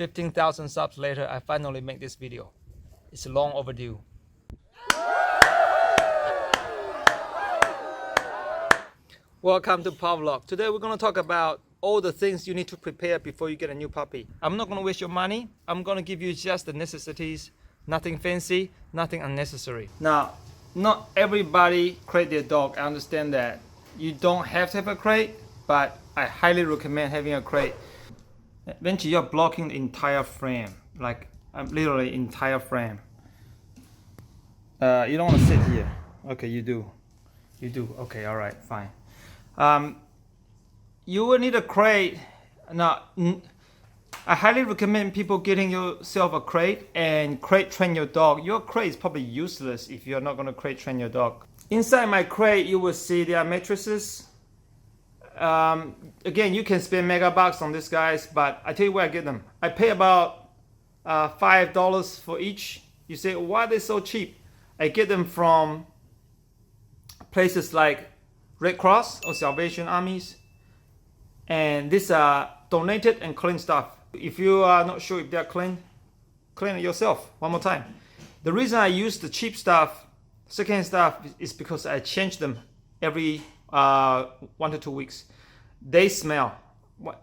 15,000 subs later, I finally make this video. It's long overdue. Welcome to Pavlog. Today we're going to talk about all the things you need to prepare before you get a new puppy. I'm not going to waste your money. I'm going to give you just the necessities. Nothing fancy, nothing unnecessary. Now, not everybody crate their dog. I understand that. You don't have to have a crate, but I highly recommend having a crate. Eventually, you're blocking the entire frame. Like, literally entire frame. You don't want to sit here. Okay, you do. You do. Okay, alright, fine. You will need a crate. Now, I highly recommend people getting yourself a crate and crate train your dog. Your crate is probably useless if you're not going to crate train your dog. Inside my crate, you will see there are mattresses. Again, you can spend mega bucks on these guys, but I tell you where I get them. I pay about $5 for each. You say, why are they so cheap? I get them from places like Red Cross or Salvation Armies, and these are donated and clean stuff. If you are not sure if they're clean, clean it yourself one more time. The reason I use the cheap stuff, second stuff, is because I change them every 1 to 2 weeks. They smell.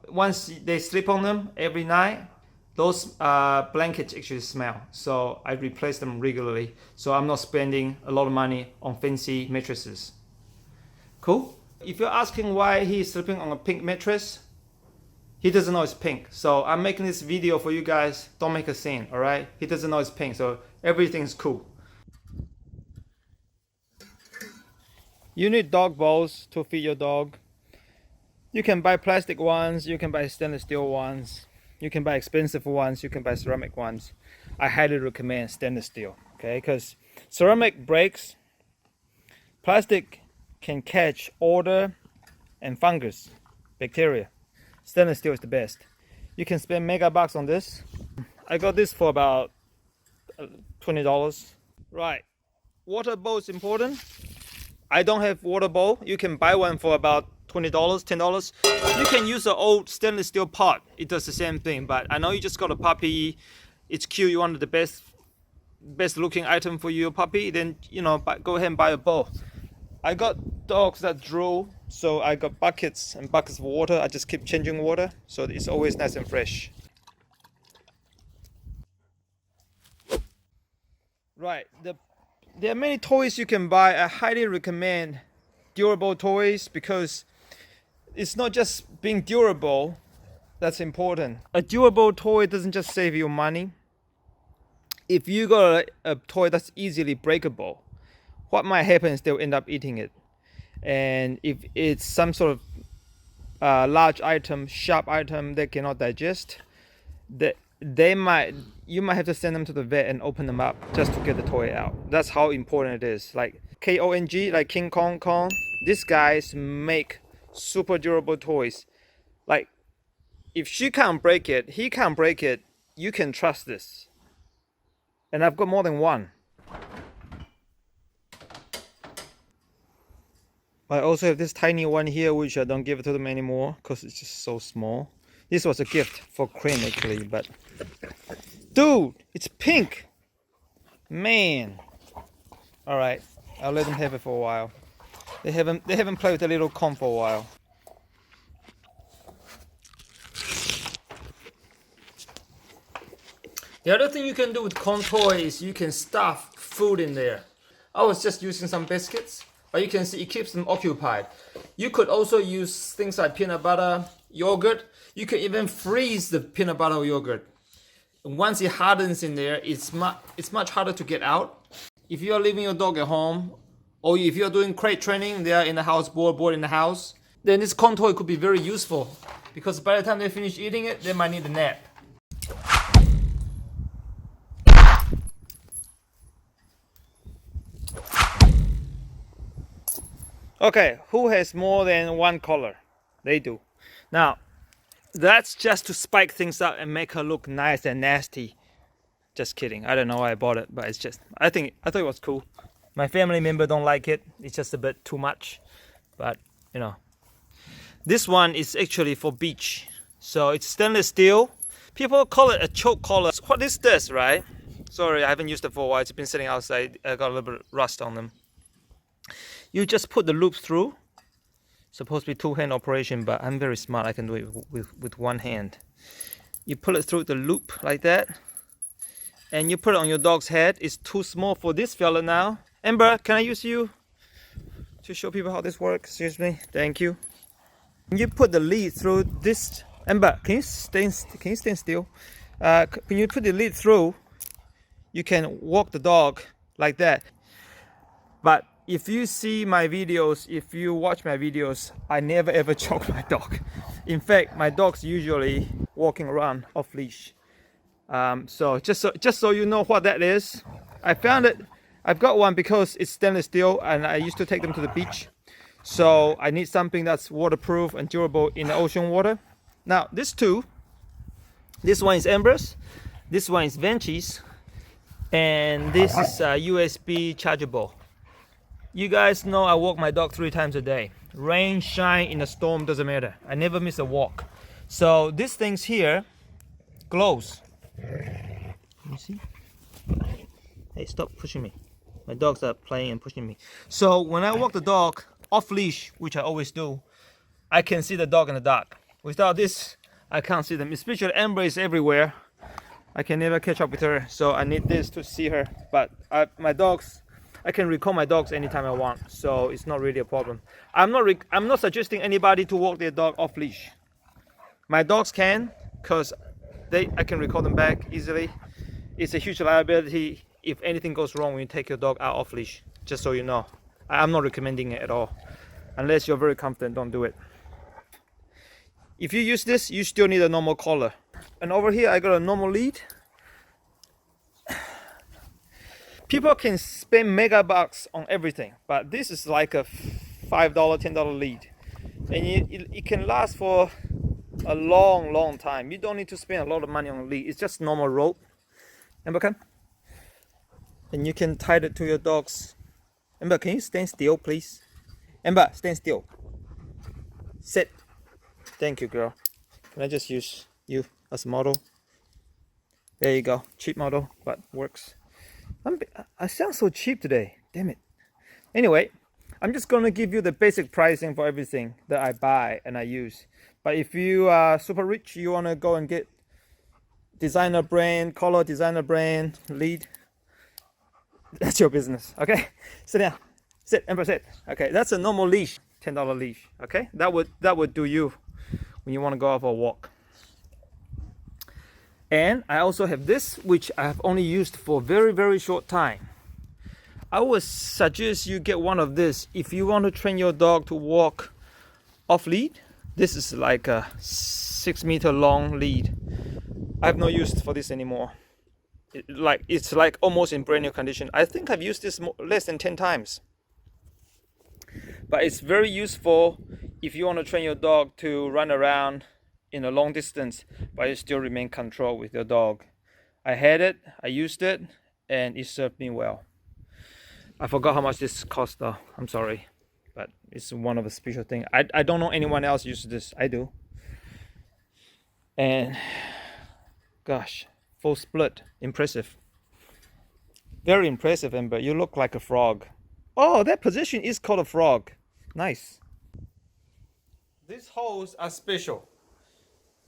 Once they sleep on them every night, those blankets actually smell. So I replace them regularly. So I'm not spending a lot of money on fancy mattresses. Cool? If you're asking why he's sleeping on a pink mattress, he doesn't know it's pink. So I'm making this video for you guys. Don't make a scene, alright? He doesn't know it's pink, so everything's cool. You need dog bowls to feed your dog. You can buy plastic ones, you can buy stainless steel ones, you can buy expensive ones, you can buy ceramic ones. I highly recommend stainless steel, okay? Because ceramic breaks, plastic can catch odor and fungus, bacteria. Stainless steel is the best. You can spend mega bucks on this. I got this for about $20. Right, water bowl is important. I don't have water bowl. You can buy one for about $20, $10. You can use an old stainless steel pot. It does the same thing, but I know you just got a puppy. It's cute. You wanted the best looking item for your puppy. Then, you know, go ahead and buy a bowl. I got dogs that drool, so I got buckets and buckets of water. I just keep changing water, so it's always nice and fresh. Right, there are many toys you can buy. I highly recommend durable toys because it's not just being durable that's important. A durable toy doesn't just save you money. If you got a toy that's easily breakable, what might happen is they'll end up eating it. And if it's some sort of large item, sharp item they cannot digest, you might have to send them to the vet and open them up just to get the toy out. That's how important it is. Like K-O-N-G, like King Kong. These guys make super durable toys. Like, if she can't break it, he can't break it, you can trust this. And I've got more than one. I also have this tiny one here, which I don't give it to them anymore because it's just so small. This was a gift for Crane actually, but dude, it's pink, man. All right, I'll let them have it for a while. They haven't played with the little con for a while. The other thing you can do with con toy is you can stuff food in there. I was just using some biscuits. But you can see it keeps them occupied. You could also use things like peanut butter, yogurt. You can even freeze the peanut butter or yogurt. Once it hardens in there, it's much harder to get out. If you're leaving your dog at home, or if you're doing crate training, they are in the house, board in the house, then this con toy could be very useful. Because by the time they finish eating it, they might need a nap. Okay, who has more than one collar? They do. Now, that's just to spike things up and make her look nice and nasty. Just kidding. I don't know why I bought it, but it's just, I thought it was cool. My family member don't like it. It's just a bit too much. But, you know. This one is actually for beach. So it's stainless steel. People call it a choke collar. What is this, right? Sorry, I haven't used it for a while. It's been sitting outside. I got a little bit of rust on them. You just put the loops through. Supposed to be two-hand operation, but I'm very smart. I can do it with one hand. You pull it through the loop like that, and you put it on your dog's head. It's too small for this fella now. Amber, can I use you to show people how this works? Excuse me. Thank you. You put the lead through this. Amber, can you stand still? When you put the lead through, you can walk the dog like that. But if you see my videos, if you watch my videos, I never ever choke my dog. In fact, my dog's usually walking around off leash. So just so you know what that is, I found it. I've got one because it's stainless steel, and I used to take them to the beach. So I need something that's waterproof and durable in the ocean water. Now this one is Amber's, this one is Venchi's, and this is USB chargeable. You guys know I walk my dog 3 times a day. Rain, shine, in a storm, doesn't matter. I never miss a walk. So these things here glows. You see? Hey, stop pushing me. My dogs are playing and pushing me. So when I walk the dog off leash, which I always do, I can see the dog in the dark. Without this, I can't see them. Especially Amber is everywhere. I can never catch up with her, so I need this to see her. But I can recall my dogs anytime I want, so it's not really a problem. I'm not suggesting anybody to walk their dog off leash. My dogs can, because I can recall them back easily. It's a huge liability if anything goes wrong when you take your dog out off leash, just so you know. I'm not recommending it at all. Unless you're very confident, don't do it. If you use this, you still need a normal collar. And over here, I got a normal lead. People can spend mega bucks on everything, but this is like a $5, $10 lead. And it can last for a long time. You don't need to spend a lot of money on a lead. It's just normal rope. Amber, come. And you can tie it to your dogs. Amber, can you stand still, please? Amber, stand still. Sit. Thank you, girl. Can I just use you as a model? There you go. Cheap model, but works. I sound so cheap today. Damn it. Anyway, I'm just going to give you the basic pricing for everything that I buy and I use. But if you are super rich, you want to go and get designer brand, collar, designer brand, lead, that's your business. Okay, sit down. Sit, Amber, sit. Okay, that's a normal leash, $10 leash. Okay, that would do you when you want to go out for a walk. And I also have this, which I have only used for very short time. I would suggest you get one of this if you want to train your dog to walk off lead. This is like a 6-meter long lead. I have no use for this anymore. It's like almost in brand new condition. I think I've used this less than 10 times. But it's very useful if you want to train your dog to run around in a long distance, but you still remain control with your dog. I had it, I used it, and it served me well. I forgot how much this cost though. I'm sorry, but it's one of a special thing. I don't know anyone else uses this. I do. And gosh, full split, impressive. Very impressive, Amber. You look like a frog. Oh, that position is called a frog. Nice. These holes are special.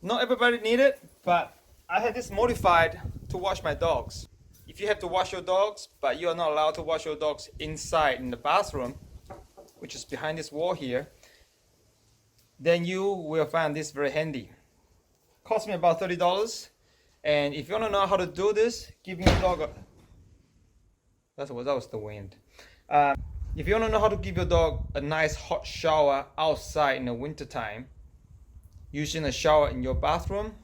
Not everybody need it, but I had this modified to wash my dogs. If you have to wash your dogs, but you are not allowed to wash your dogs inside in the bathroom, which is behind this wall here, then you will find this very handy. Cost me about $30. And if you want to know how to do this, give your dog a... that was the wind. If you want to know how to give your dog a nice hot shower outside in the winter time, using a shower in your bathroom,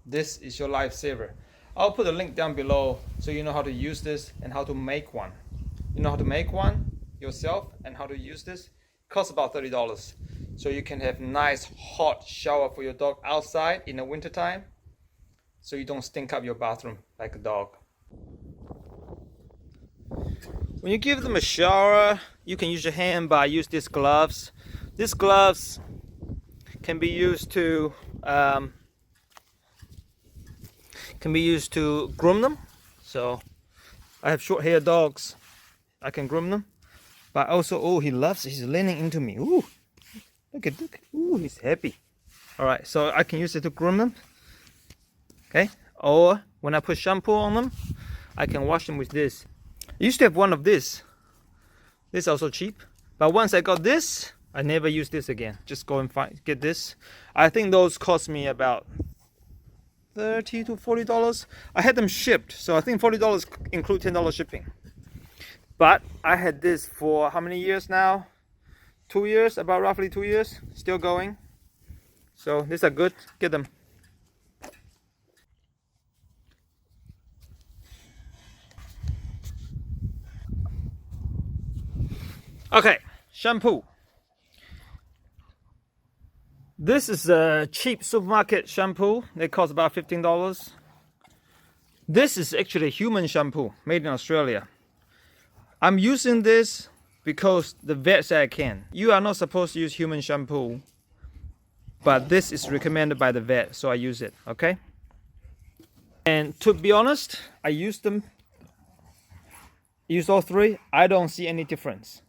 this is your lifesaver. I'll put a link down below so you know how to use this and how to make one. You know how to make one yourself and how to use this. It costs about $30. So you can have nice hot shower for your dog outside in the winter time, so you don't stink up your bathroom like a dog. When you give them a shower, you can use your hand, but I use these gloves. These gloves can be used to can be used to groom them. So I have short hair dogs, I can groom them. But also, oh, he loves it. He's leaning into me. Ooh, look. Ooh, he's happy. All right, so I can use it to groom them. Okay, or when I put shampoo on them, I can wash them with this. I used to have one of this. This is also cheap. But once I got this, I never use this again. Just go and get this. I think those cost me about $30 to $40. I had them shipped, so I think $40 include $10 shipping. But I had this for how many years now? 2 years, about roughly 2 years, still going. So these are good, get them. Okay, shampoo. This is a cheap supermarket shampoo. They cost about $15. This is actually human shampoo made in Australia. I'm using this because the vet said I can. You are not supposed to use human shampoo, but this is recommended by the vet, so I use it, okay? And to be honest, I used all three. I don't see any difference.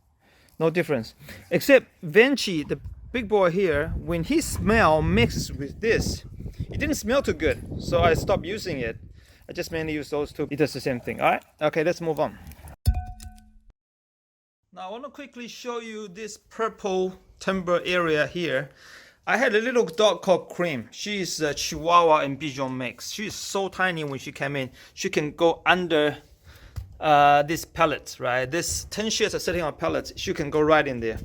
No difference. Except Vinci, the big boy here, when he smell mixes with this, it didn't smell too good. So I stopped using it. I just mainly use those two. It does the same thing. Alright? Okay, let's move on. Now I want to quickly show you this purple timber area here. I had a little dog called Cream. She's a Chihuahua and Bichon mix. She's so tiny when she came in. She can go under this pellet, right? This 10 sheets are sitting on pellets. She can go right in there.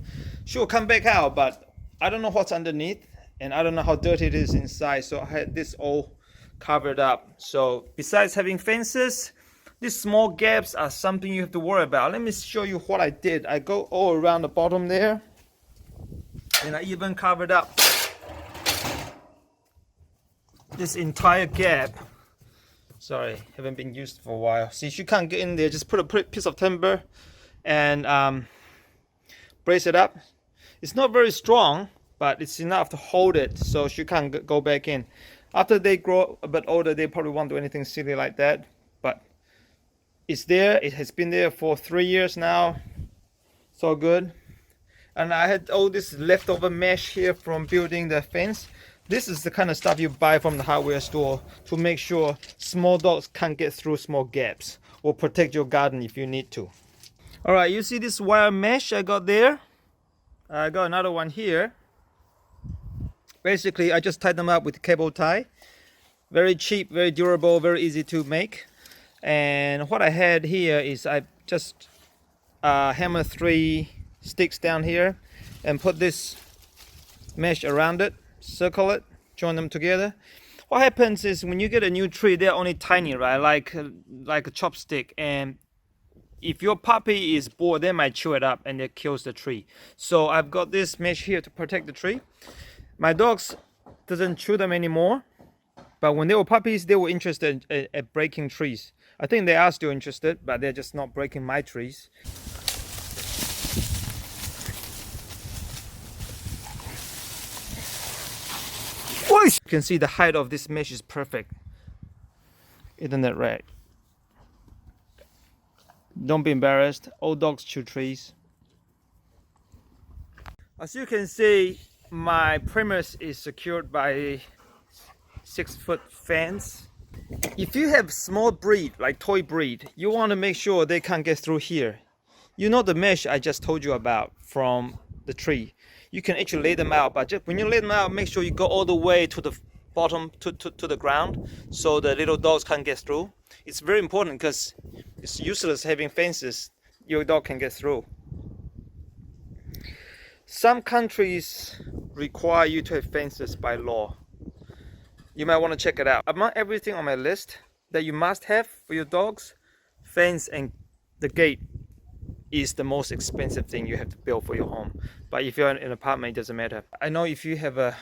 She will come back out, but I don't know what's underneath, and I don't know how dirty it is inside. So I had this all covered up. So besides having fences, these small gaps are something you have to worry about. Let me show you what I did. I go all around the bottom there, and I even covered up this entire gap. Sorry, haven't been used for a while. See, she can't get in there. Just put a piece of timber and brace it up. It's not very strong, but it's enough to hold it so she can't go back in. After they grow a bit older, they probably won't do anything silly like that. But it's there. It has been there for 3 years now. So good. And I had all this leftover mesh here from building the fence. This is the kind of stuff you buy from the hardware store to make sure small dogs can't get through small gaps, or protect your garden if you need to. All right, you see this wire mesh I got there? I got another one here. Basically, I just tied them up with cable tie. Very cheap, very durable, very easy to make. And what I had here is I just hammered 3 sticks down here and put this mesh around it, circle it, join them together. What happens is when you get a new tree, they're only tiny, right? Like a chopstick. And if your puppy is bored, they might chew it up and it kills the tree. So I've got this mesh here to protect the tree. My dogs doesn't chew them anymore, but when they were puppies, they were interested at breaking trees. I think they are still interested, but they're just not breaking my trees. You can see the height of this mesh is perfect. Isn't that right? Don't be embarrassed. All dogs chew trees. As you can see, my premise is secured by a 6-foot fence. If you have small breed, like toy breed, you want to make sure they can't get through here. You know the mesh I just told you about from the tree. You can actually lay them out, but just when you lay them out, make sure you go all the way to the bottom, to the ground, so the little dogs can't get through. It's very important because it's useless having fences. Your dog can get through. Some countries require you to have fences by law. You might want to check it out. Among everything on my list that you must have for your dogs, fence and the gate is the most expensive thing you have to build for your home. But if you're in an apartment, it doesn't matter. I know if you have a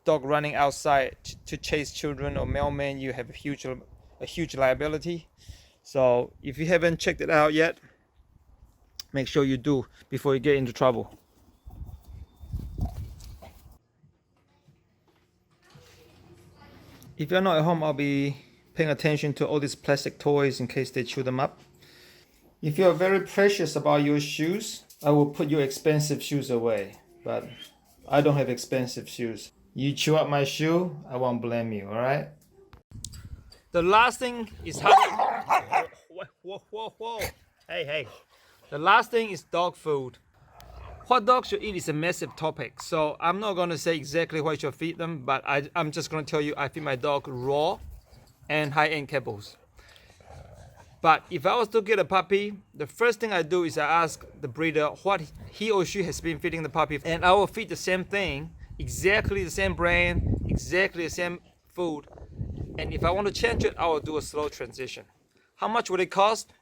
dog running outside to chase children or mailmen, you have a huge liability. So if you haven't checked it out yet, make sure you do before you get into trouble. If you're not at home, I'll be paying attention to all these plastic toys in case they chew them up. If you're very precious about your shoes, I will put your expensive shoes away. But I don't have expensive shoes. You chew up my shoe, I won't blame you, alright? The last thing is how whoa. Hey. The last thing is dog food. What dogs should eat is a massive topic. So I'm not going to say exactly what you should feed them, but I'm just going to tell you I feed my dog raw and high-end kibbles. But if I was to get a puppy, the first thing I do is I ask the breeder what he or she has been feeding the puppy, and I will feed the same thing, exactly the same brand, exactly the same food. And if I want to change it, I will do a slow transition. How much would it cost?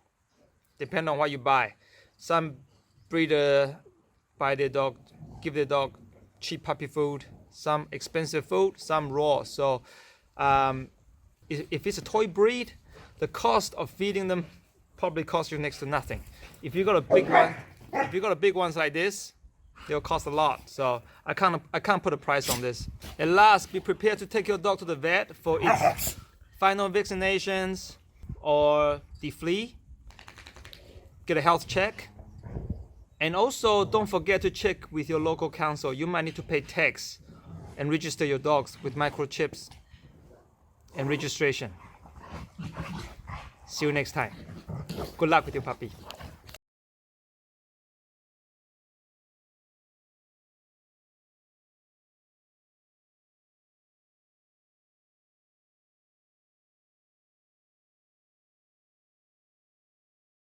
Depend on what you buy. Some breeder give their dog cheap puppy food, some expensive food, some raw. So if it's a toy breed, the cost of feeding them probably costs you next to nothing. If you got a big ones like this, they'll cost a lot. So I can't put a price on this. And last, be prepared to take your dog to the vet for its final vaccinations or the flea. Get a health check. And also don't forget to check with your local council. You might need to pay tax and register your dogs with microchips and registration. See you next time. Good luck with your puppy.